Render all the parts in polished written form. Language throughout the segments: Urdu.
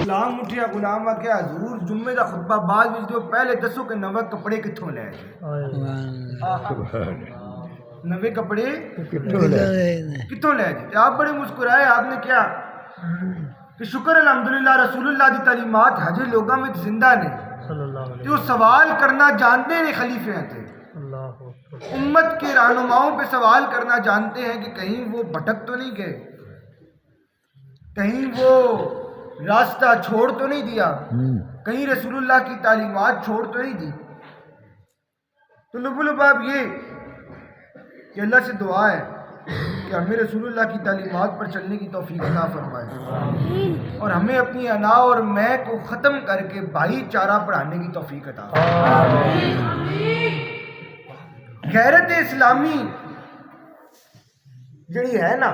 غلام اٹھیا غلام آخیا حضور جمعے دا خطبہ بعد وچ دیو پہلے دسو کہ نوے کپڑے کتھوں لے آئے نوے کپڑے کتھوں لے آئے آپ بڑے مسکرائے آپ نے کیا کہ شکر الحمدللہ رسول اللہ دی تعلیمات ہجے لوگاں میں زندہ نے کہ وہ سوال کرنا جانتے ہیں خلیفے ہیں تھے امت کے رہنماؤں پہ سوال کرنا جانتے ہیں کہ کہیں وہ بھٹک تو نہیں گئے کہیں وہ راستہ چھوڑ تو نہیں دیا کہیں رسول اللہ کی تعلیمات چھوڑ تو نہیں دی تو لب لباب یہ کہ اللہ سے دعا ہے کہ ہمیں رسول اللہ کی تعلیمات پر چلنے کی توفیق عطا فرمائے اور ہمیں اپنی انا اور میں کو ختم کر کے بھائی چارہ پڑھانے کی توفیق عطا فرمائے غیرت اسلامی جڑی ہے نا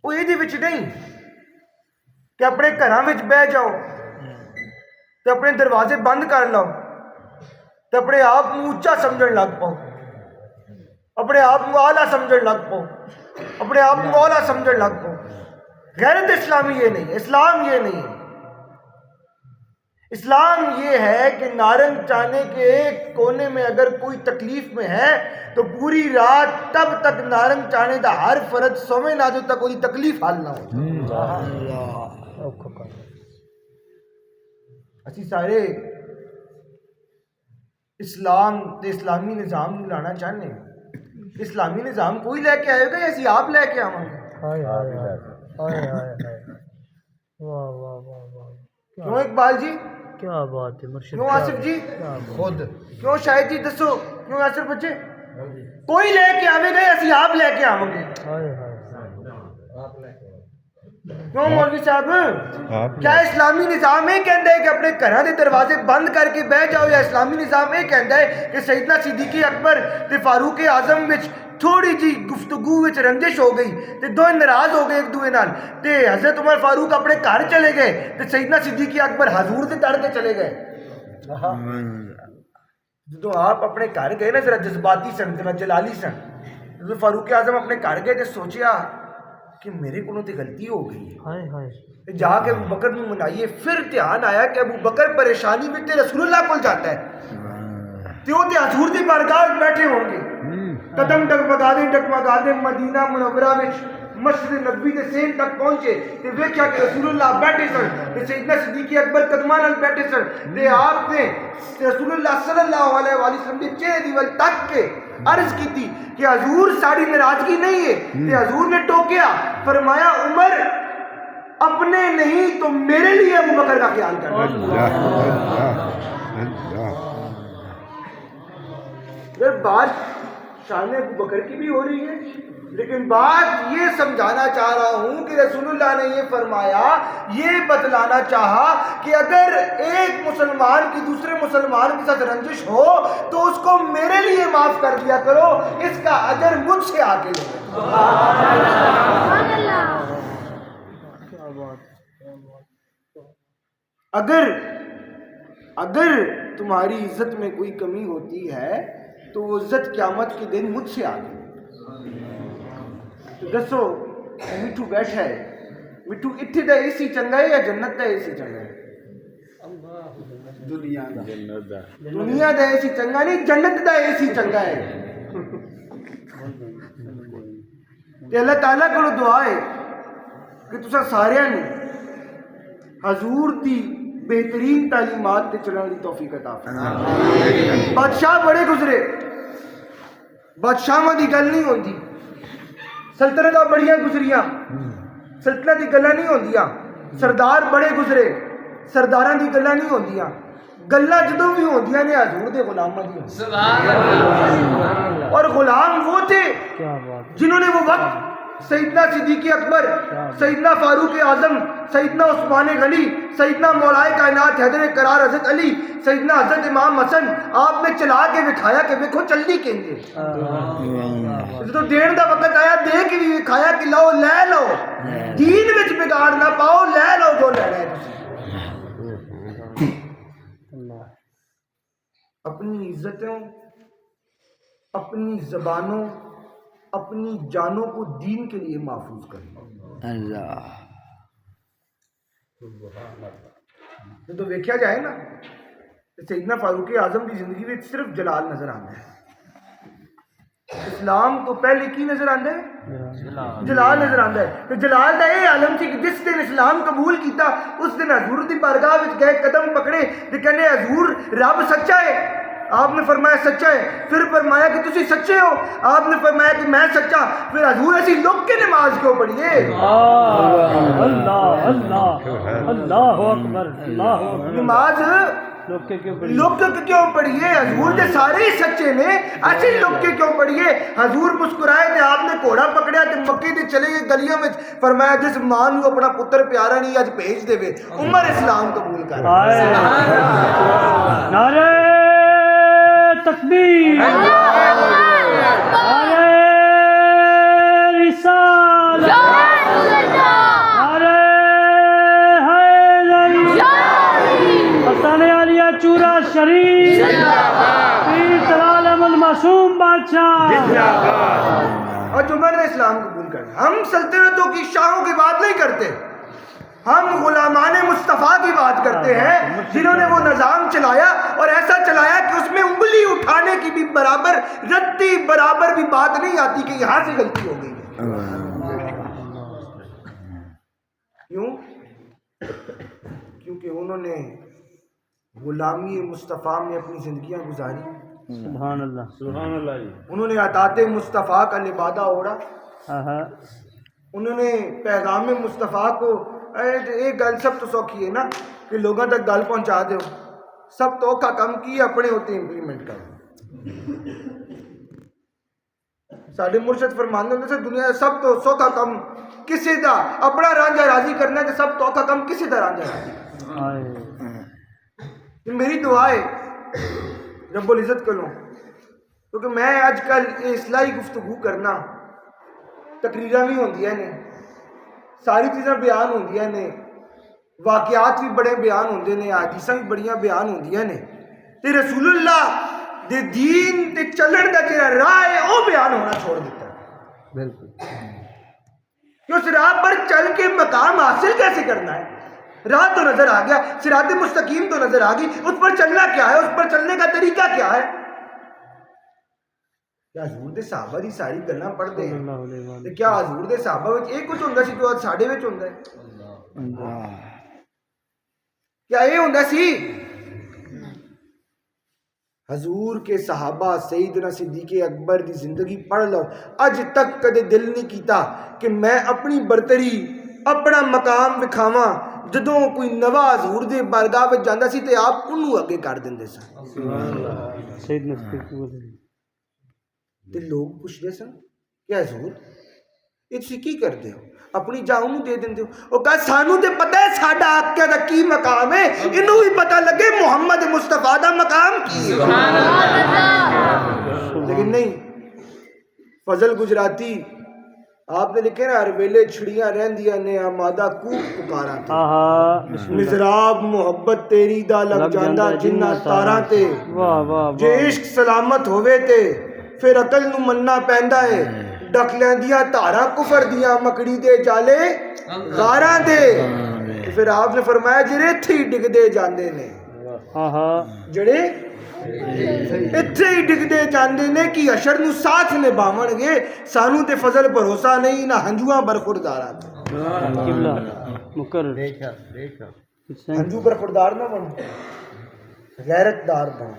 وہ یہ وچ نہیں کہ اپنے گھراں وچ بہ جاؤ تے اپنے دروازے بند کر لو تے اپنے آپ کو اونچا سمجھن لگ پاؤ اپنے آپ کو اعلیٰ سمجھن لگ پاؤ اپنے آپ کو اولا سمجھن لگ پاؤ غیرت اسلامی یہ نہیں ہے اسلام یہ نہیں ہے اسلام یہ ہے کہ نارنگ چانے کے ایک کونے میں اگر کوئی تکلیف میں ہے تو پوری رات تب تک نارنگ چانے دا ہر فرد سویں نہ جو تک کوئی تکلیف حل نہ ہو اسی سارے اسلام تے اسلامی نظام نو لانا چاہنے اسلامی نظام کوئی لے کے آئے گا یا اسی آپ لے کے آواں کیوں اقبال جی کیا بات ہے مرشد کیوں آصف جی خود کیوں شاہد جی دسو کیوں آصف بچے کوئی لے کے آوے گا یا اسی آپ لے کے آواں گے کیوں مولوی صاحب کیا اسلامی نظام یہ کہندا ہے کہ اپنے گھراں دے دروازے بند کر کے بیٹھ جاؤ یا اسلامی نظام یہ کہندا ہے کہ سیدنا صدیق اکبر تے فاروق اعظم وچ تھوڑی جی گفتگو وچ رنجش ہو گئی تے دوئے ناراض ہو گئے ایک دوئے نال تے حضرت عمر فاروق اپنے گھر چلے گئے تے سیدنا صدیق اکبر حضور دے در تے چلے گئے جدو آپ اپنے گھر گئے نا ذرا جذباتی سن ذرا جلالی سن جدو فاروق اعظم اپنے گھر گئے تے سوچیا کہ میرے کو تے غلطی ہو گئی ہے جا کے ابو بکر نو منائیے پھر دھیان آیا کہ ابو بکر پریشانی میں تے رسول اللہ کول جاتا ہے تے وہ تے حضور دی بارگاہ بیٹھے ہوں گے قدم ڈگمگا دے مدینہ منورہ وچ مسجد نبوی دے سین تک پہنچے تے ویکھیا کہ رسول اللہ بیٹھے سن تے سیدنا صدیق اکبر قدماں نال بیٹھے سن تے آپ نے رسول اللہ صلی اللہ علیہ وآلہ وسلم دے چہرے دی ول تک کے عرض کی تھی کہ حضور ساری ناراضگی نہیں ہے تے حضور نے ٹوکیا فرمایا عمر اپنے نہیں تو میرے لیے ابو بکر کا خیال کرنا بات شان ابو بکر کی بھی ہو رہی ہے لیکن بات یہ سمجھانا چاہ رہا ہوں کہ رسول اللہ نے یہ فرمایا یہ بتلانا چاہا کہ اگر ایک مسلمان کی دوسرے مسلمان کے ساتھ رنجش ہو تو اس کو میرے لیے معاف کر دیا کرو اس کا اجر مجھ سے آ کے لو اگر تمہاری عزت میں کوئی کمی ہوتی ہے تو وہ عزت قیامت کے دن مجھ سے آ گئی تو دسو مٹھو بیٹھا ہے مٹھو اتھے دا اے سی چنگا ہے یا جنت دا اے سی چنگا ہے دنیا دا اے سی چنگا نہیں جنت دا اے سی چنگا ہے تے اللہ تعالیٰ کو دعا ہے کہ تسا سارے نے حضور دی بہترین تعلیمات تے چلن دی توفیق عطا فرمائے بادشاہ بڑے گزرے بادشاہاں دی گل نہیں ہوندی سلطنتاں بڑیاں گزریاں سلطنت دی گلاں نہیں ہوندیاں سردار بڑے گزرے سرداراں دی گلاں نہیں ہوندیاں گلاں جدوں بھی ہوندیاں نے حضور دے غلاماں دی سبحان اللہ اور غلام وہ تھے جنہوں نے وہ وقت سیدنا صدیق اکبر سیدنا فاروق اعظم سیدنا عثمان غنی سیدنا مولا کائنات حیدر کرار حضرت علی سیدنا حضرت امام حسن آپ نے چلا کے دکھایا کہ دیکھو چلنی کہیں تو دین دا وقت آیا دے کے بھی دکھایا کہ لو لے لو دین وچ بگاڑ نہ پاؤ لے لو جو لینا ہے اپنی عزتوں اپنی زبانوں اپنی جانوں کو دین کے لیے محفوظ کریں اللہ ਜਦੋਂ ਵੇਖਿਆ ਜਾਏ ਨਾ ਤੇ ਸੈਯਦਨਾ ਫਾਰੂਕ ਆਜ਼ਮ ਦੀ ਜ਼ਿੰਦਗੀ ਵਿੱਚ ਸਿਰਫ ਜਲਾਲ ਨਜ਼ਰ ਆਉਂਦਾ ਹੈ। اسلام تو پہلے کی نظر آتا ہے؟ جلال نظر آتا ہے. تو جلال دا یہ عالم سی کہ جس دن اسلام قبول کیتا اس دن حضور دی بارگاہ وچ گئے, قدم پکڑے تے کہنے حضور رب سچا ہے. آپ نے فرمایا سچا ہے. پھر فرمایا کہ تسی سچے ہو. آپ نے فرمایا کہ میں سچا. پھر حضور ایسی لوگ کے نماز کیوں پڑھیے؟ اللہ اللہ اللہ اکبر اللہ اکبر. نماز لوگ کیوں پڑھیے؟ حضور دے سارے ہی سچے نے, ایسے لوگ کے کیوں پڑھیے؟ حضور مسکرائے تے آپ نے گھوڑا پکڑیا تے مکے تے چلے گئے گلیوں میں. فرمایا جس ماں نو اپنا پتر پیارا نہیں اج بھیج دے وے عمر اسلام قبول کر. نعرہ تکبیر, نعرہ رسالت, نعرہ حیدری, حسن علیہ چورا شریف, پیر طلال احمد معصوم بادشاہ. آج عمر نے اسلام قبول کر. ہم سلطنتوں کی شاہوں کی بات نہیں کرتے, ہم غلامان مصطفیٰ کی بات کرتے ہیں جنہوں نے وہ نظام چلایا اور ایسا چلایا کہ اس میں انگلی اٹھانے کی بھی برابر رتی برابر بھی بات نہیں آتی کہ یہاں سے غلطی ہو گئی. کیوں؟ کیونکہ انہوں نے غلامی مصطفیٰ میں اپنی زندگیاں گزاری. سبحان اللہ سبحان اللہ. انہوں نے عطاط مصطفیٰ کا لبادہ اوڑھا. انہوں نے پیغام مصطفیٰ کو, ایک گل سب تو سوکھی ہے نا کہ لوگوں تک گل پہنچا دو, سب تو اوکھا کم کی اپنے ہوتے امپلیمنٹ کر. ساڈے مرشد فرماندے ہوندے سے دنیا سب تو سوکھا کم کسی دا اپنا رانجھا راضی کرنا ہے, تو سب تو اوکھا کم کسی دا رانجھا راضی. میری دعا ہے رب العزت کروں, کیونکہ میں آج کل اصلاحی گفتگو کرنا, تقریراں بھی ہوندیاں نے, ساری چیزاں بیان ہوندیاں نے, واقعات بھی بڑے بیان ہوندے نے, حدیثاں بھی بڑیاں بیان ہوندیاں نے, تے رسول اللہ دے دین تے چلن دا جڑا راہ ہے وہ بیان ہونا چھوڑ دیتا ہے. بالکل. کہ اس راہ پر چل کے مقام حاصل کیسے کرنا ہے؟ راہ تو نظر آ گیا, صراط مستقیم تو نظر آ گئی, اس پر چلنا کیا ہے, اس پر چلنے کا طریقہ کیا ہے؟ کیا حضور دے صحابہ دی ساری گلاں پڑھتے ہیں تے کیا حضور دے صحابہ وچ ایک کچھ ہوندا سی جو اج ساڈے وچ ہوندا ہے؟ کیا یہ ہوندا سی؟ حضور کے صحابہ سیدنا صدیق اکبر دی زندگی پڑھ لو, اج تک کدے دل نہیں کیتا کہ میں اپنی برتری اپنا مقام وکھاواں. جدوں کوئی نواں حضور دے بارگاہ وچ جاندا سی تے آپ انہوں اگے کر دیندے سن. سیدنا تے لوگ پوچھدے سن کہ حضور یہ تسی کی کردے ہو, اپنی جان انہوں دے دیندے ہو؟ وہ کہا سانوں تے پتہ ہے ساڈا آقا دا کی مقام ہے, انہوں بھی پتہ لگے محمد مصطفیٰ دا مقام کی ہے. لیکن نہیں, فضل گجراتی آپ نے لکھے نا, ہر ویلے چھڑیاں رہندیاں نے آمادہ کوک پکاراں تے, مزراب محبت تیری دا لگ جاندا جنہ تاراں تے, جے عشق سلامت ہوئے تے پھر عقل نو مننا پیندا ہے, ڈک لیندیاں تاراں کفر دیاں مکڑی دے جالے غاراں دے. پھر آپ نے فرمایا جڑے ایتھے ہی ڈگدے جاندے نے, جڑے ایتھے ہی ڈگدے جاندے نے کہ حشر نو ساتھ نبھاون گے, سانو تے فضل بھروسہ نہیں نہ ہنجواں برخورداراں تے. ہنجو برخوردار نہ بنو, غیرت دار بنو.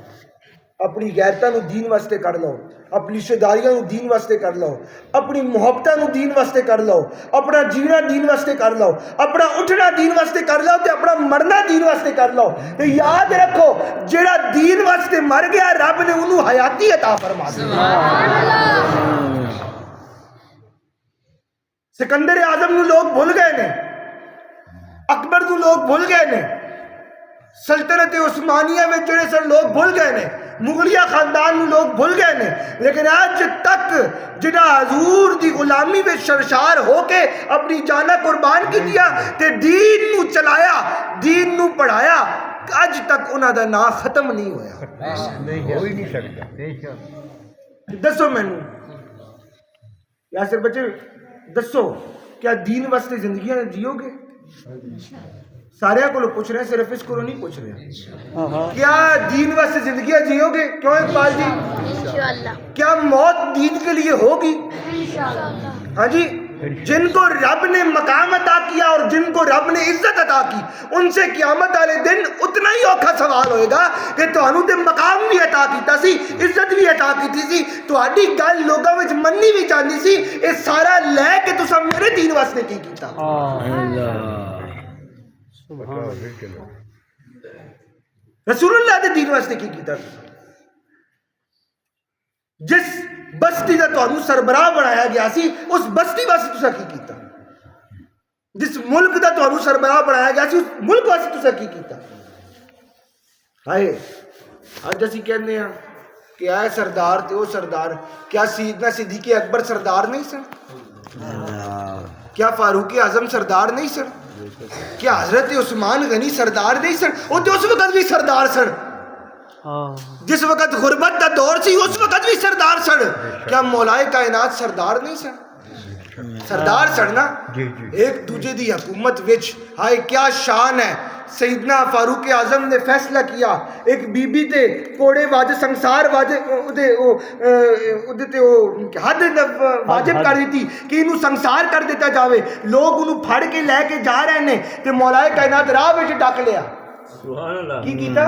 اپنی غیرتاں نو دین واسطے کر لو, اپنی رشتہ داریاں نو دین واسطے کر لو, اپنی محبتاں نو دین واسطے کر لو, اپنا جینا دین واسطے کر لو, اپنا اٹھنا دین واسطے کر لو تے اپنا مرنا دین واسطے کر لو. تے یاد رکھو جیڑا دین واسطے مر گیا رب نے انہوں حیاتی عطا فرما دی. سکندر اعظم نو لوگ بھول گئے نے, اکبر نو لوگ بھول گئے نے, سلطنت عثمانیہ میں جڑے سن لوگ بھول گئے نے, مغلیہ خاندان نو لوگ بھول گئے نے, لیکن آج تک جڑا حضور دی غلامی میں سرشار ہو کے اپنی جانہ قربان کی دیا تے دین نو چلایا, دین نو پڑھایا, آج تک انہاں دا نام ختم نہیں ہویا. ہو ہی نہیں سکتا. دسو مینوں یاسر بچے, دسو کیا دین واسطے زندگیاں جیو گے؟ سارے کو پوچھ رہے ہیں, صرف اس کو نہیں پوچھ رہے ہیں. ہاں کیا دین واسطے زندگیاں جیو گے؟ کیوں اقبال جی؟ انشاءاللہ کیا موت دین کے لیے ہوگی؟ انشاءاللہ. ہاں جی, جن کو رب نے مقام عطا کیا اور جن کو رب نے عزت عطا کی, ان سے قیامت والے دن اتنا ہی اوکھا سوال ہوئے گا کہ تانوں تے مقام بھی عطا کیتا سی, عزت بھی عطا کیتی سی, تہاڈی گل لوکاں وچ مننی بھی جاندی سی, اے سارا لے کے تساں میرے دین واسطے کی کیتا؟ رسول اللہ دے دین واسطے کی کیتا؟ جس بستی دا تانوں سربراہ بنایا گیا سی, اس بستی واسطے تساں کی کیتا؟ جس ملک دا تانوں سربراہ بنایا گیا سی, اس ملک واسطے تساں کی کیتا؟ ہائے اج اسی کہنے ہاں کہ اے سردار تے او سردار, کیا سیدنا صدیق اکبر سردار نہیں سن؟ کیا فاروق اعظم سردار نہیں سن؟ کیا حضرت عثمان غنی سردار نہیں سن؟ وہ تو اس وقت بھی سردار سن. جس وقت غربت کا دور سی اس وقت بھی سردار سن. کیا مولائے کائنات سردار نہیں سن؟ سردار سن نا. ایک دوجے دی حکومت وچ ہائے کیا شان ہے. سیدنا فاروق اعظم نے فیصلہ کیا, ایک بی بی تے کوڑے واجب سنسار واجب اودے تے حد واجب کر دیتی کہ انہوں سنسار کر دیتا جاوے. لوگ انہوں پھڑ کے لے کے جا رہے ہیں تے مولائے کائنات راہ وچ ڈک لیا. کی کیتا؟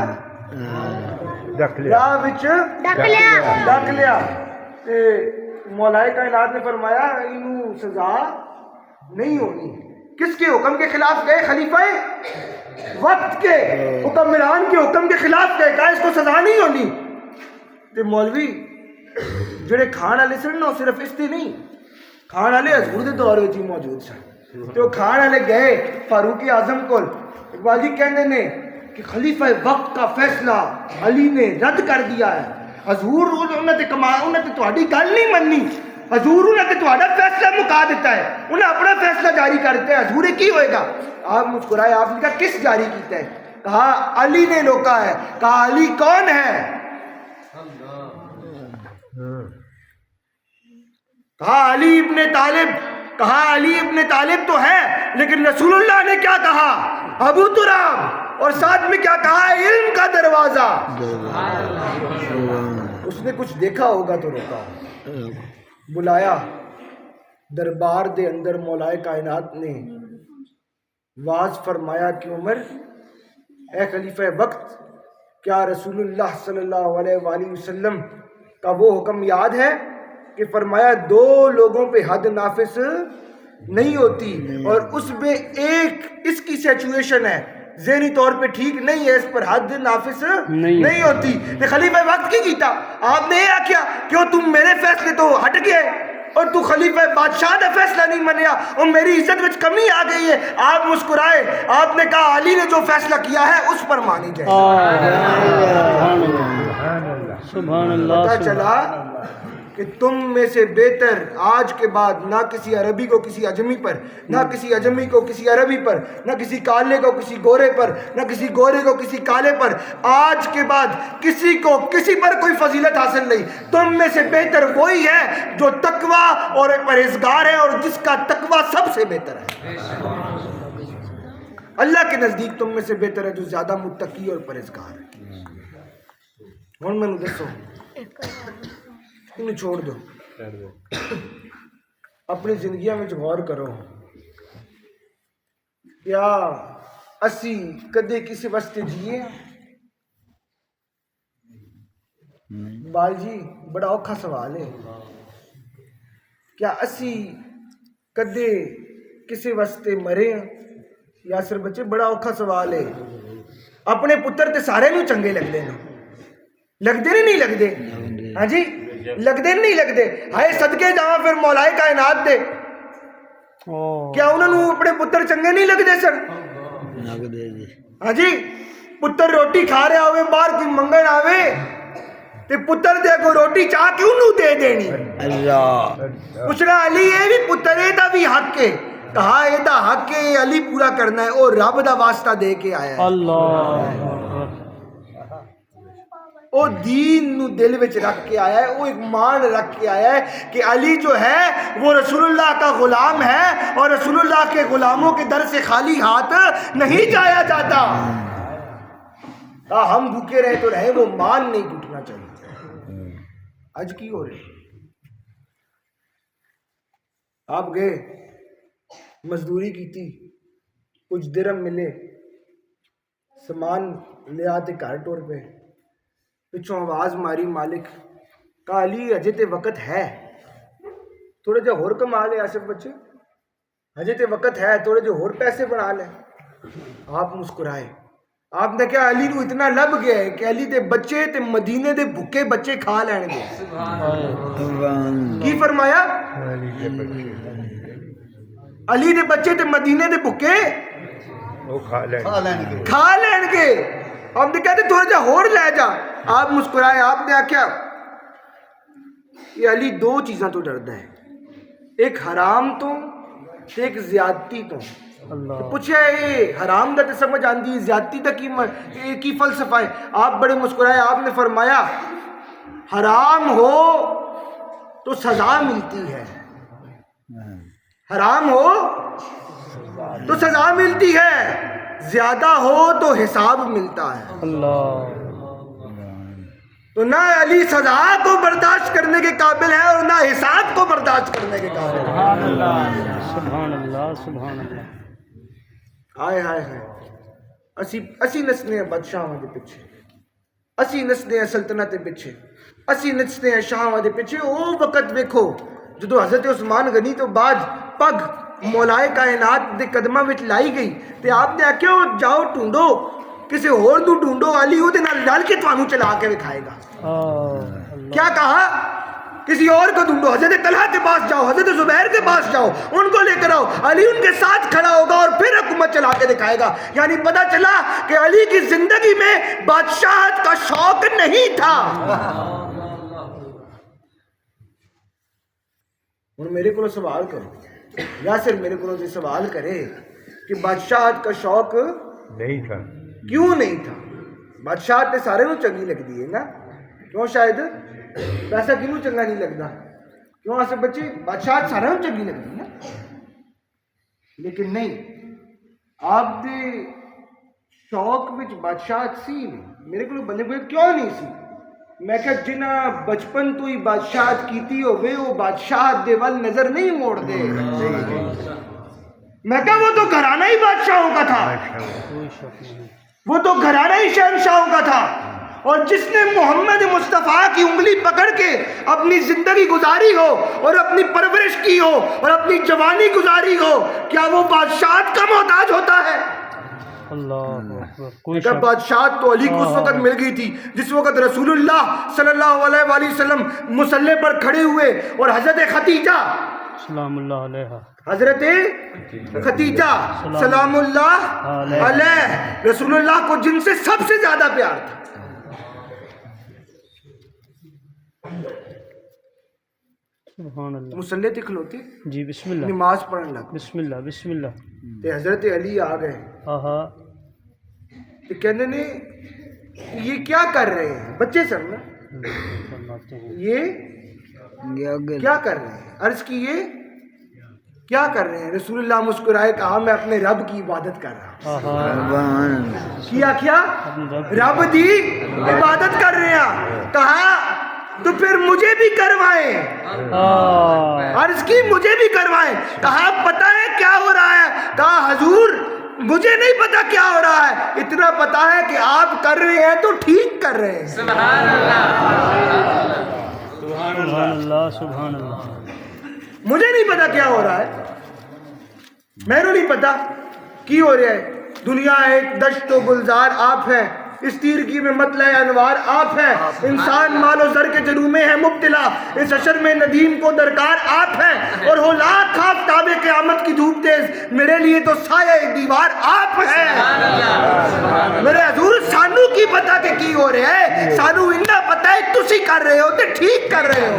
راہ وچ ڈک لیا. تے مولائے کائنات نے فرمایا انہوں سزا نہیں ہونی. کس کے حکم کے خلاف گئے؟ خلیفہ وقت کے حکمران کے حکم کے خلاف گئے, کہا اس کو سزا نہیں ہونی. تے مولوی جڑے کھان والے سن نا, صرف اس تے نہیں, کھان والے حضور دے دور وچ ہی موجود سن. تے وہ کھان والے گئے فاروق اعظم کول. اقبال جی کہندے نے کہ خلیفہ وقت کا فیصلہ علی نے رد کر دیا ہے. حضور انہوں نے تہاڈی گل نہیں مننی, حضور انہوں نے تہاڈا فیصلہ مکا دیتا ہے, انہیں اپنا فیصلہ جاری کر دیتا ہے. حضور کی ہوئے گا؟ آپ مسکرائے. آپ نے کہا کس جاری کیتا ہے؟ کہا علی نے روکا ہے. کہا علی کون ہے؟ کہا علی ابن طالب. کہا علی ابن طالب تو ہے, لیکن رسول اللہ نے کیا کہا؟ ابو تراب. اور ساتھ میں کیا کہا؟ علم کا دروازہ. اس نے کچھ دیکھا ہوگا تو روکا. بلایا دربار دے اندر مولائے کائنات نے, واز فرمایا کہ عمر اے خلیفہ وقت, کیا رسول اللہ صلی اللہ علیہ وآلہ وسلم کا وہ حکم یاد ہے کہ فرمایا دو لوگوں پہ حد نافذ نہیں ہوتی, اور اس میں ایک اس کی سچویشن ہے, ذہنی طور پہ ٹھیک نہیں ہے, اس پر حد نافذ نہیں ہوتی. خلیفہ وقت کی کیتا؟ آپ نے یہ کیا کہ تم میرے فیصلے تو ہٹ گئے اور تو خلیفہ بادشاہ کا فیصلہ نہیں منیا اور میری عزت وچ کمی آ گئی ہے. آپ مسکرائے. آپ نے کہا علی نے جو فیصلہ کیا ہے اس پر مانی جائے. سبحان اللہ. پتہ چلا کہ تم میں سے بہتر آج کے بعد نہ کسی عربی کو کسی عجمی پر, نہ کسی عجمی کو کسی عربی پر, نہ کسی کالے کو کسی گورے پر, نہ کسی گورے کو کسی کالے پر, آج کے بعد کسی کو کسی پر کوئی فضیلت حاصل نہیں. تم میں سے بہتر وہی ہے جو تقوی اور پرہیزگار ہے, اور جس کا تقوی سب سے بہتر ہے. اللہ کے نزدیک تم میں سے بہتر ہے جو زیادہ متقی اور پرہیزگار ہے. ہن میں دسو, انہیں چھوڑ دو, اپنی زندگیاں میں غور کرو. کیا اسی کدے کسی واسطے جیے؟ بال جی بڑا اوکھا سوال ہے. کیا اسی کدے کسی واسطے مرے ہیں؟ یاسر بچے بڑا اوکھا سوال ہے. اپنے پتر تے سارے نو چنگے لگتے ہیں, لگتے نہیں لگتے؟ ہاں جی لگتے نہیں لگتے؟ ہائے صدقے جاواں پھر مولائے کائنات دے, کیا انہوں نے اپنے پتر چنگے نہیں لگتے سن؟ ہاں جی پتر روٹی کھا رہا ہوئے باہر کی منگن آوے تے پتر دے کو روٹی چاہ کے انہوں دے دینی. پوچھنا علی یہ بھی پتر ہے دا بھی حق ہے. کہا یہ دا حق ہے, علی پورا کرنا ہے, اور رب دا واسطہ دے کے آیا ہے. وہ دین نو دل وچ رکھ کے آیا ہے, وہ ایک مان رکھ کے آیا ہے کہ علی جو ہے وہ رسول اللہ کا غلام ہے اور رسول اللہ کے غلاموں کے در سے خالی ہاتھ نہیں جایا جاتا. ہم بھوکے رہے تو رہے, وہ مان نہیں ٹوٹنا چاہیے. آج کی ہو رہے, آپ گئے مزدوری کی تھی, کچھ درم ملے, سامان لے آتے گھر ٹور پہ, پچھوں آواز ماری مالک, کہا علی اجے تے وقت ہے, تھوڑے جہا ہور کما لے آصف بچے, اجے تے وقت ہے, تھوڑے جو ہور پیسے بنا لے. آپ مسکرائے. آپ نے کہا علی نو اتنا لب گیا ہے کہ علی دے بچے تے مدینے دے بھوکے بچے کھا لین گے. کی فرمایا؟ علی دے بچے تے مدینے دے بھوکے کھا لین گے. ہم نے کہتے تھوڑا جا ہور لے جا. آپ مسکرائے. آپ نے آکھیا یہ علی دو چیزاں تو ڈردا ہے, ایک حرام تو ایک زیادتی تو. پوچھا یہ حرام دا تے سمجھ آندی ہے, زیادتی دا کی فلسفہ ہے؟ آپ بڑے مسکرائے. آپ نے فرمایا حرام ہو تو سزا ملتی ہے, حرام ہو تو سزا ملتی ہے, زیادہ ہو تو حساب ملتا ہے. تو نہ علی سزا کو برداشت کرنے کے قابل ہے اور نہ حساب کو برداشت کرنے کے قابل ہے. سبحان اللہ سبحان اللہ سبحان اللہ. ہائے ہائے ہائے, اسی نسنے ہیں بادشاہاں دے پیچھے, اسی نسنے ہیں سلطنت دے پیچھے, اسی نسنے ہیں شاہاں دے پیچھے. او وقت ویکھو جدو حضرت عثمان غنی تو بعد پگ مولائے کائنات دے قدمہ وچ لائی گئی تے آپ نے آکھیا جاؤ ڈھونڈو کسی اور دو ڈھونڈو, علی وہ ڈال کے تھانوں چلا کے دکھائے گا. کیا کہا؟ کسی اور کو ڈھونڈو, حضرت طلحہ کے پاس جاؤ, حضرت زبیر کے پاس جاؤ, ان کو لے کر آؤ, علی ان کے ساتھ کھڑا ہوگا اور پھر حکومت چلا کے دکھائے گا. یعنی پتہ چلا کہ علی کی زندگی میں بادشاہت کا شوق نہیں تھا. اور میرے کو سوال کرے, یاسر میرے کو سوال کرے کہ بادشاہت کا شوق نہیں تھا, کیوں نہیں تھا؟ بادشاہت تے سارے نو چنگی لگدی ہے نا, کیوں شاید پیسہ کینوں چنگا نہیں لگدا؟ کیوں آصف بچے بادشاہت سارے نو چنگی لگدی ہے نا. لیکن نہیں, آپ دے شوق وچ بادشاہت سی نہیں. میرے کو بندے کو کیوں نہیں سی؟ میں کہ جنہاں بچپن تو ہی بادشاہت کیتی ہوئے وہ بادشاہت دے ول نظر نہیں موڑ دے. میں کہا وہ تو گھرانہ ہی بادشاہوں کا تھا, وہ تو گھرانہ ہی شہنشاہوں کا تھا. اور جس نے محمد مصطفیٰ کی انگلی پکڑ کے اپنی زندگی گزاری ہو اور اپنی پرورش کی ہو اور اپنی جوانی گزاری ہو, کیا وہ بادشاہت کا محتاج ہوتا ہے؟ جب بادشاہت تو علی کو اس وقت مل گئی تھی جس وقت رسول اللہ صلی اللہ علیہ وآلہ وسلم مصلی پر کھڑے ہوئے اور حضرت خدیجہ سلام اللہ علیہ, حضرت خدیجہ سلام اللہ علیہ رسول اللہ کو جن سے سب سے زیادہ پیار تھا. سبحان اللہ. مصلی تے کھلوتے جی بسم اللہ, نماز پڑھن لگ بسم اللہ بسم اللہ. تے حضرت علی آ گئے آہا, تے کہنے نے یہ کیا کر رہے ہیں بچے سر نا, فرماتے ہیں یہ کیا کر رہے ہیں؟ عرض کیے کیا کر رہے ہیں؟ رسول اللہ مسکرائے, کہا میں اپنے رب کی عبادت کر رہا ہوں. کیا رب دی عبادت کر رہے ہیں. کہا تو پھر مجھے بھی کروائیں. عرض کی مجھے بھی کروائیں. کہا پتہ ہے کیا ہو رہا ہے؟ کہا حضور مجھے نہیں پتا کیا ہو رہا ہے, اتنا پتا ہے کہ آپ کر رہے ہیں تو ٹھیک کر رہے ہیں. سبحان اللہ سبحان اللہ. مجھے نہیں پتا کیا ہو رہا ہے, میں نے نہیں پتا کی ہو رہا ہے. دنیا ایک دشت و گلزار آپ ہیں, اس تیرگی میں مطلع انوار آپ ہیں, انسان مال و زر کے جنوں میں ہے مبتلا, اس حشر میں ندیم کو درکار آپ ہیں, اور ہو لاکھ آفتاب قیامت کی دھوپ تیز میرے لیے تو سایہ دیوار آپ ہیں. میرے حضور سانو کی پتا کہ کی ہو رہا ہے, سانو انہا پتا ہے تسی کر رہے ہو تے ٹھیک کر رہے ہو.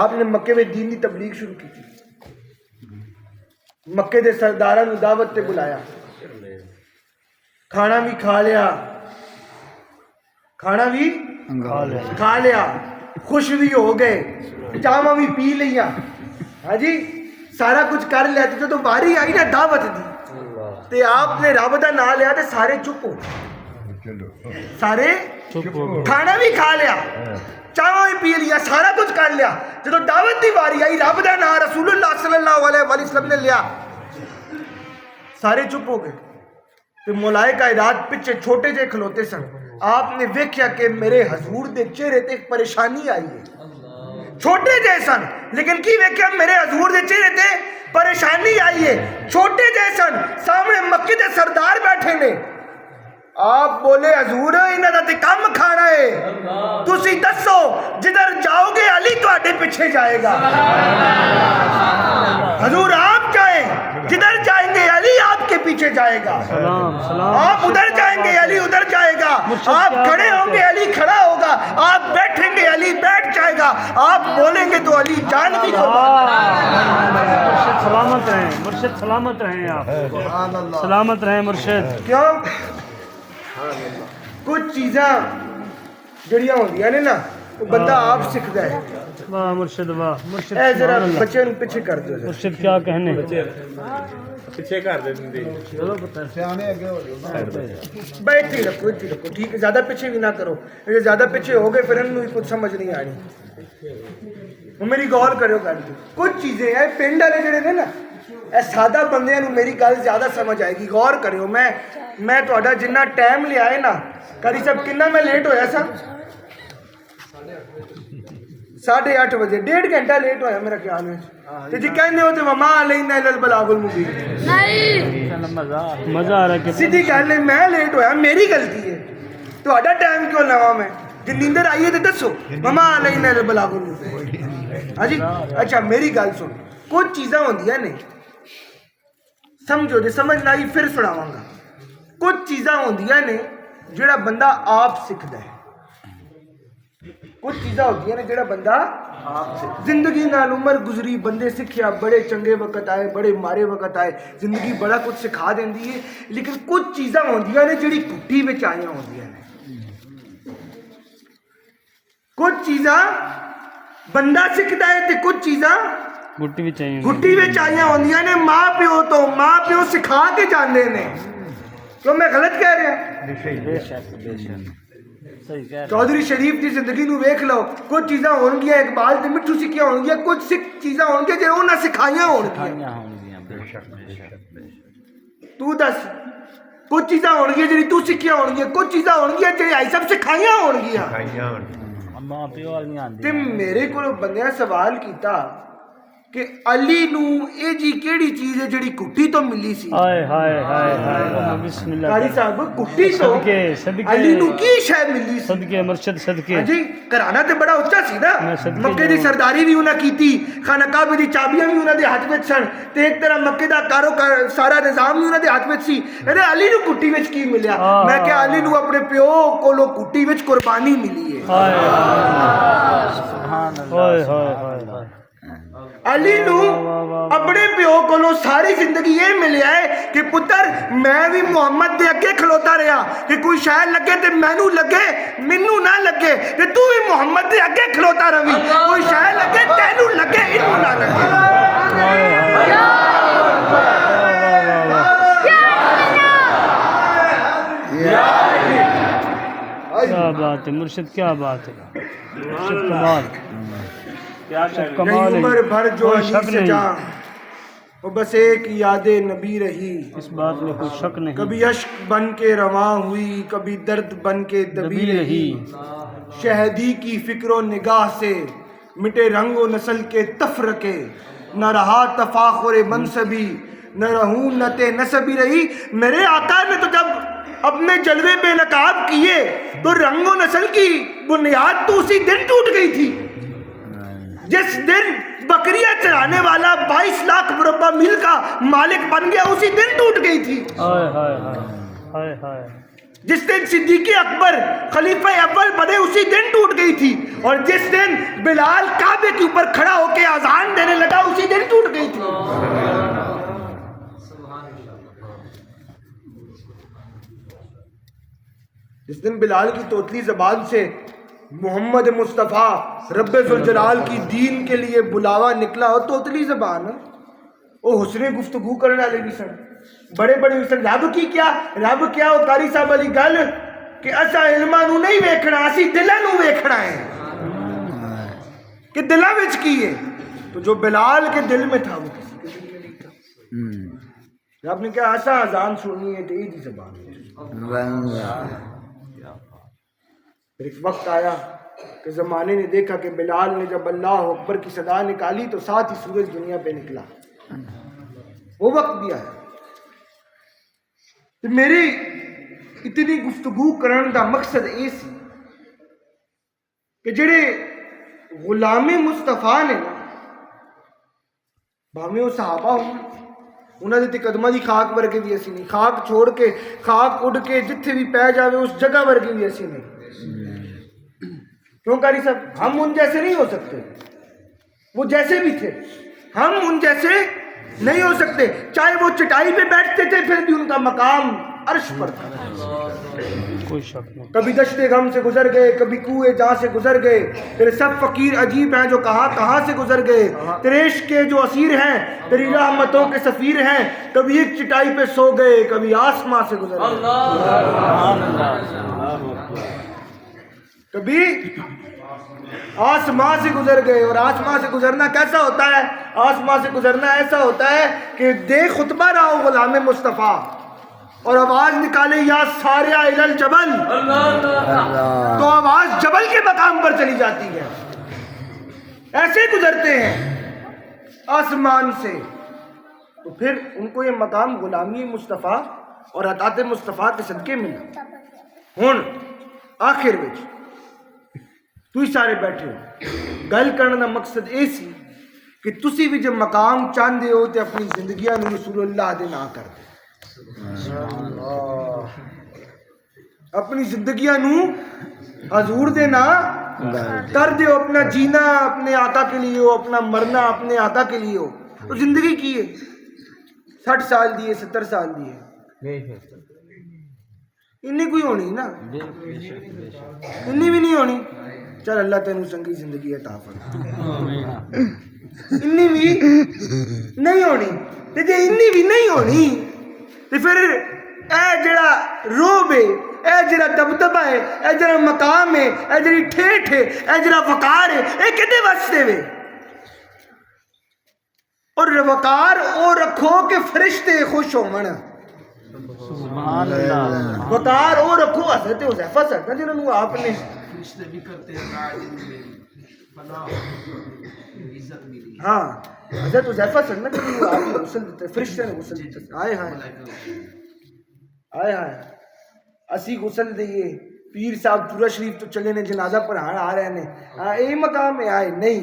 آپ نے مکے میں دین دی تبلیغ شروع کی تھی, مکے دے سرداراں نوں دعوت تے بلایا, کھانا بھی کھا لیا, کھانا بھی کھا لیا, خوش بھی ہو گئے, چاواں بھی پی لیا, ہاں جی سارا کچھ کر لیا. تو جدو باری آئی نا دعوت دی تے آپ نے رب دا نام لیا تے سارے چپ ہو, سارے کھانا بھی کھا لیا, چاواں بھی پی لیا, سارا کچھ کر لیا. جدو دعوت دی باری آئی رب دا نام رسول اللہ صلی اللہ علیہ وسلم نے لیا, سارے چپ ہو گئے. تو مولائے کائنات پیچھے چھوٹے جے کھلوتے سن. آپ نے ویکھیا کہ میرے حضور دے چہرے تے ایک پریشانی آئی ہے. چھوٹے جے سن لیکن کی ویکھیا میرے حضور دے چہرے تے پریشانی آئی ہے. چھوٹے جے سن, سامنے مکے دے سردار بیٹھے نے. آپ بولے حضور انہاں دا تے کم کھانا ہے, تسی دسو جدھر جاؤ گے علی تواڈے پیچھے جائے گا. حضور آپ جائیں جدھر جائیں گے علی آپ کے پیچھے جائے گا. آپ ادھر جائیں گے علی ادھر جائے گا. آپ کھڑے ہوں گے علی کھڑا ہوگا. آپ بیٹھیں گے علی بیٹھ جائے گا. آپ بولیں گے تو علی جان بھی مرشد سلامت رہیں, مرشد سلامت رہیں, آپ سلامت رہیں مرشد. کیوں کچھ چیزاں جڑیاں ہوندیاں نے نا وہ بندہ آپ سکھدا ہے. واہ مرشد واہ, مرشد اے ذرا سبحان اللہ. بچے نوں پیچھے کر دو. مرشد کیا کہنے, پیچھے کر دے دیں. بیٹھ ہی رکھو ٹھیک ہے, زیادہ پیچھے بھی نہ کرو. اگر زیادہ پیچھے ہو گئے پھر انہوں کچھ سمجھ نہیں آنی. میری غور کرو گل. کچھ چیزیں ہیں پنڈ والے جڑے نے نا اے سادہ بندیاں نوں میری گل زیادہ سمجھ آئے گی. غور کریو. میں تہاڈا جنہ ٹائم لیا ہے نا, قاری صاحب کنا میں لیٹ ہویا سا 8:30 بجے, 1.5 گھنٹہ لیٹ ہویا میرا خیال ہے. تے جی کہندے ہو تے وما علینا الا البلاغ المبین. نہیں مزہ آ رہا ہے. سیدھی گل ہے میں لیٹ ہویا میری غلطی ہے. تہاڈا ٹائم کیوں لواں میں؟ جے نیندر آئی ہے تے دسو. وما علینا الا البلاغ المبین. ہاں جی اچھا میری گل سن. کچھ چیزاں ہوندیاں نے سمجھو, جے سمجھ نہ آئی پھر سناواں گا. کچھ چیزاں ہوندیاں نے جڑا بندہ آپ سکھدا ہے. کچھ چیزاں ہوندیاں نے جڑا بندہ زندگی نال عمر گزری, بندے سکھیا, بڑے چنگے وقت آئے, بڑے مارے وقت آئے, زندگی بڑا کچھ سکھا دیندی ہے. لیکن کچھ چیزاں ہوندیاں نے جڑی کٹی وچ آئیاں ہوندیاں نے. کچھ چیزاں بندہ سکھدا ہے تے کچھ چیزاں گٹی بھی چاہیے, گٹی وچ آئیاں ہوندیاں نے. ماں پیو سکھا کے جاندے نے. کیوں میں غلط کہہ رہا؟ چودھری شریف دی زندگی نو ویکھ لو. کچھ چیزاں ہون گیا اقبال تے مٹھو سکھیاں ہون گیا, کچھ چیزاں ہون گیا جے انہاں سکھائیاں ہون گیا. تو دس کچھ چیزاں ہون گیا جڑی تو سکھیاں ہون گیا, کچھ چیزاں ہون گیا جڑی آئی سب سکھائیاں ہون گیا. تے میرے کولوں بندیاں سوال کیتا کہ علی نو اے جی کیڑی چیز ہے جڑی کٹی تو ملی سی. ہائے ہائے ہائے ہائے, بسم اللہ. قاری صاحب کٹی تو علی نو کی شے ملی سی. صدقے مرشد صدقے. ہاں جی گھرانہ تے بڑا اچا سی نا. مکے دی سرداری بھی انہاں کیتی, خانہ کعبے دی چابیاں بھی انہاں دے ہاتھ وچ سن, تے ایک طرح مکے دا کاروبار سارا نظام بھی انہاں دے ہاتھ وچ سی. اے علی نو کٹی وچ کی ملیا؟ میں کہ علی نو اپنے پیو کولو کٹی وچ قربانی ملی ہے. ہائے ہائے ہائے ہائے. علی نو اپنے پیو کولو ساری زندگی یہ ملیا ہے کہ پتر میں بھی محمد دے اگے کھلوتا رہا کہ کوئی شاید لگے تے مینو لگے, مینو نہ لگے تے تو بھی محمد دے اگے کھلوتا رہی. کوئی شاید لگے تینو لگے انو نہ لگے. کیا بات ہے مرشد, کیا بات ہے مرشد, کمال نہیں عمر بھر جو علی سے جاں وہ بس ایک یاد نبی رہی. اس بات میں کوئی شک نہیں. کبھی اشک بن کے رواں ہوئی, کبھی درد بن کے دبی رہی. شہدی کی فکر و نگاہ سے مٹے رنگ و نسل کے تفرقے, نہ رہا تفاخر منصبی, نہ رہونت نسبی رہی. میرے آقا نے تو جب اپنے جلوے بے نقاب کیے تو رنگ و نسل کی بنیاد تو اسی دن ٹوٹ گئی تھی جس دن بکریاں چرانے والا 22 لاکھ مربع میل کا مالک بن گیا, اسی دن ٹوٹ گئی تھی. جس دن صدیق اکبر خلیفہ اول بنے اسی دن ٹوٹ گئی تھی, اور جس دن بلال کعبے کے اوپر کھڑا ہو کے اذان دینے لگا اسی دن ٹوٹ گئی تھی. جس دن بلال کی توتلی زبان سے محمد مصطفیٰ رب ذوالجلال کی دین کے لیے بلاوا نکلا ہو، توتلی زبان وہ حسن گفتگو کرنے والے بھی سن، بڑے بڑے بھی سن. رب کی کیا، رب کیا وہ قاری صاحب والی گل کہ اسا علماں نو نہیں ویکھنا، اسی دلاں نو ویکھنا ہے کہ دلاں وچ کی ہے. تو جو بلال کے دل میں تھا وہ کسی کے دل میں نہیں تھا. رب نے کہا ایسا اذان سننی ہے تیری زبان میں. پھر ایک وقت آیا کہ زمانے نے دیکھا کہ بلال نے جب اللہ اکبر کی صدا نکالی تو ساتھ ہی سورج دنیا پہ نکلا. وہ وقت بھی آیا. تو میری اتنی گفتگو کرن دا مقصد یہ سی کہ جڑے غلام مصطفیٰ نے بھاویں وہ صحابہ ہوں انہوں نے قدمہ دی خاک ورگے بھی ایسی نہیں، خاک چھوڑ کے خاک اڑ کے جتھے بھی پہ جاوے اس جگہ ورگی بھی ایسی نہیں. کیوں قاری صاحب؟ ہم ان جیسے نہیں ہو سکتے، وہ جیسے بھی تھے ہم ان جیسے نہیں ہو سکتے. چاہے وہ چٹائی پہ بیٹھتے تھے پھر بھی ان کا مقام عرش پر تھا. کوئی شک نہیں. کبھی دشت غم سے گزر گئے، کبھی کوئے جہاں سے گزر گئے. تیرے سب فقیر عجیب ہیں جو کہاں سے گزر گئے. تیرے عشق کے جو اسیر ہیں تیری رحمتوں کے سفیر ہیں. کبھی ایک چٹائی پہ سو گئے، کبھی آسمان سے گزر گئے. کبھی آسمان سے گزر گئے. اور آسمان سے گزرنا کیسا ہوتا ہے؟ آسمان سے گزرنا ایسا ہوتا ہے کہ دے خطبہ رہا ہو غلام مصطفیٰ اور آواز نکالے یا سارع الی الجبل، تو آواز جبل کے مقام پر چلی جاتی ہے. ایسے گزرتے ہیں آسمان سے. تو پھر ان کو یہ مقام غلامی مصطفیٰ اور اطاعت مصطفیٰ کے صدقے ملا. ہن آخر وچ تو سارے بیٹھے ہو، گل کرنے کا مقصد یہ سی کہ تسی بھی جب مقام چاہتے ہو تو اپنی زندگیاں نو رسول اللہ دے نہ کر دے. اپنی زندگیاں نو حضور دے نا کر دیو. اپنا جینا اپنے آقا کے لیے ہو، اپنا مرنا اپنے آقا کے لیے ہو. تو زندگی کی ہے 60 سال دی ہے، 70 سال دی ہے، انی کوئی ہونی نا، انی بھی نہیں ہونی. چل اللہ تینوں چنگی زندگی عطا فرمائے. انی بھی نہیں ہونی. تے جے انی بھی نہیں ہونی تے پھر اے جڑا روب ہے، اے جڑا دبدبا ہے، اے جڑا مقام ہے، اے جڑی ٹھیٹھ ہے، اے جڑا وقار ہے، اے کدے واسطے وے؟ اور وقار او رکھو کہ فرشتے خوش ہون. سبحان اللہ. وقار او رکھو. حضرت حذیفہ صاحب جنہوں نے آپ نے ہاں حضرت حذیفہ صاحب نے جنہوں نے آپ نے غسل دیتے، فرشتے نے غسل دیتے. آئے ہائے اسی غسل دئیے. پیر صاحب پورا شریف تو چلے نے جنازہ پڑھان آ رہے نے. اے مقام ہے؟ آئے نہیں.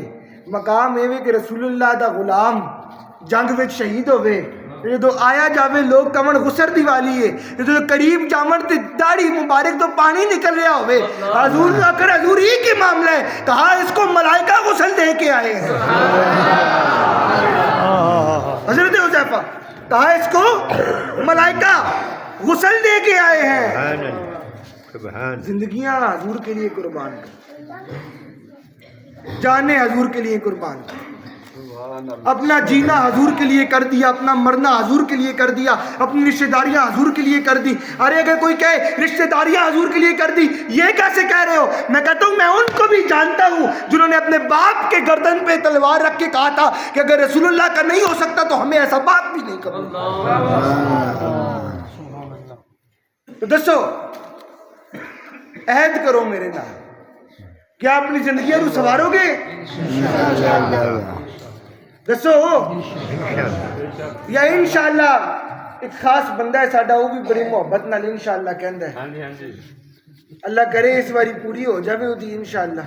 مقام اے کہ رسول اللہ دا غلام جنگ وچ شہید ہوئے، جدو آیا جاوے لوگ کمن غسل دیوالی ہے، جدو قریب جامن تے داڑھی مبارک تو پانی نکل رہا ہوئے. حضور نے آخر حضور ہی کے معاملہ ہے، کہا اس کو ملائکہ غسل دے کے آئے ہیں. حضرت حذیفہ کہا اس کو ملائکہ غسل دے کے آئے ہیں. زندگیاں حضور کے لیے قربان کر، جانیں حضور کے لیے قربان کر. اپنا جینا حضور کے لیے کر دیا، اپنا مرنا حضور کے لیے کر دیا، اپنی رشتہ داریاں حضور کے لیے کر دی. ارے اگر کوئی کہے رشتہ داریاں حضور کے لیے کر دی، یہ کیسے کہہ رہے ہو؟ میں کہتا ہوں میں ان کو بھی جانتا ہوں جنہوں نے اپنے باپ کے گردن پہ تلوار رکھ کے کہا تھا کہ اگر رسول اللہ کا نہیں ہو سکتا تو ہمیں ایسا باپ بھی نہیں کروں. تو دسو عہد کرو میرے نام، کیا اپنی زندگیاں نو سوارو گے؟ دسو یا انشاءاللہ. ایک خاص بندہ ہے ساڈا، وہ بھی بڑی محبت نال انشاءاللہ کہندا ہے. اللہ کرے اس باری پوری ہو جائے وہ انشاءاللہ.